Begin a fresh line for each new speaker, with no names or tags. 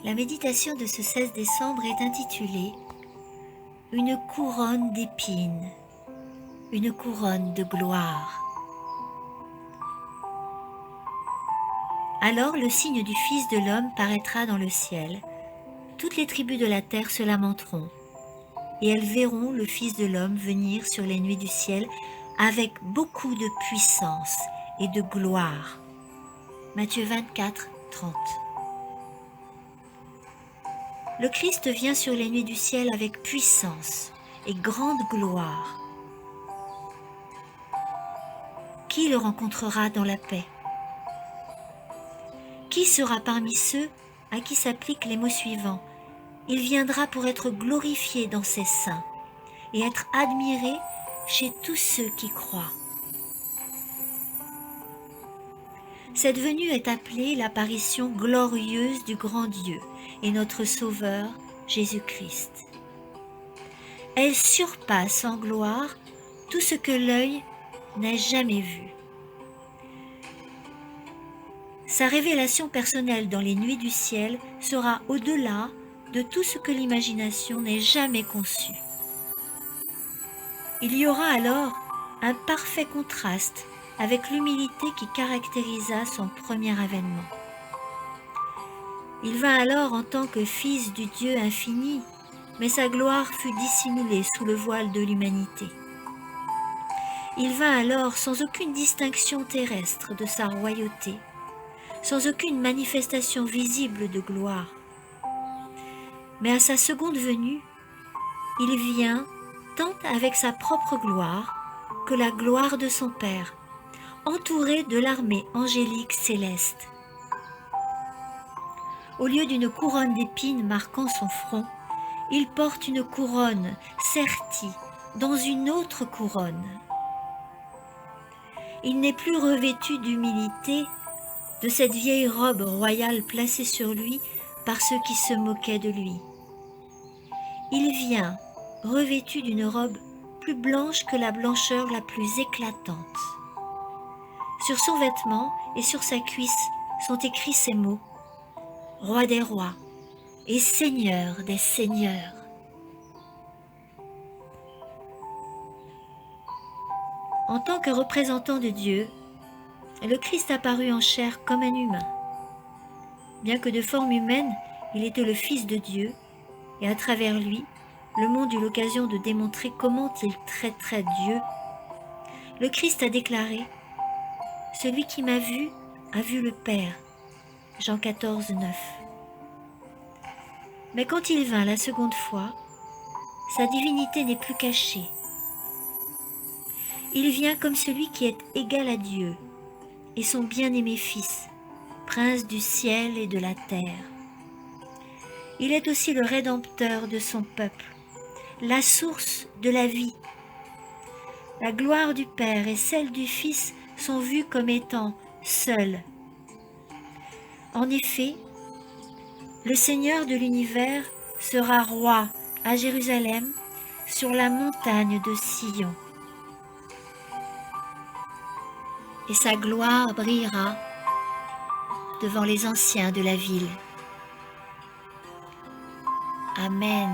La méditation de ce 16 décembre est intitulée « Une couronne d'épines, une couronne de gloire ». Alors le signe du Fils de l'homme paraîtra dans le ciel. Toutes les tribus de la terre se lamenteront, et elles verront le Fils de l'homme venir sur les nuées du ciel avec beaucoup de puissance et de gloire. Matthieu 24, 30. Le Christ vient sur les nuées du ciel avec puissance et grande gloire. Qui le rencontrera dans la paix? Qui sera parmi ceux à qui s'applique les mots suivants? Il viendra pour être glorifié dans ses saints et être admiré chez tous ceux qui croient. Cette venue est appelée l'apparition glorieuse du grand Dieu et notre Sauveur Jésus-Christ. Elle surpasse en gloire tout ce que l'œil n'a jamais vu. Sa révélation personnelle dans les nuées du ciel sera au-delà de tout ce que l'imagination n'ait jamais conçu. Il y aura alors un parfait contraste avec l'humilité qui caractérisa son premier avènement. Il vint alors en tant que fils du Dieu infini, mais sa gloire fut dissimulée sous le voile de l'humanité. Il vint alors sans aucune distinction terrestre de sa royauté, sans aucune manifestation visible de gloire. Mais à sa seconde venue, il vient tant avec sa propre gloire que la gloire de son Père, entouré de l'armée angélique céleste. Au lieu d'une couronne d'épines marquant son front, il porte une couronne sertie dans une autre couronne. Il n'est plus revêtu d'humilité, de cette vieille robe royale placée sur lui par ceux qui se moquaient de lui. Il vient revêtu d'une robe plus blanche que la blancheur la plus éclatante. Sur son vêtement et sur sa cuisse sont écrits ces mots: Roi des rois et Seigneur des seigneurs. En tant que représentant de Dieu, le Christ apparut en chair comme un humain. Bien que de forme humaine, il était le Fils de Dieu, et à travers lui, le monde eut l'occasion de démontrer comment il traiterait Dieu. Le Christ a déclaré: « Celui qui m'a vu a vu le Père » Jean 14, 9. Mais quand il vint la seconde fois, sa divinité n'est plus cachée. Il vient comme celui qui est égal à Dieu et son bien-aimé Fils, prince du ciel et de la terre. Il est aussi le Rédempteur de son peuple, la source de la vie. La gloire du Père et celle du Fils sont vues comme étant seules. En effet, le Seigneur de l'univers sera roi à Jérusalem sur la montagne de Sion. Et sa gloire brillera devant les anciens de la ville. Amen.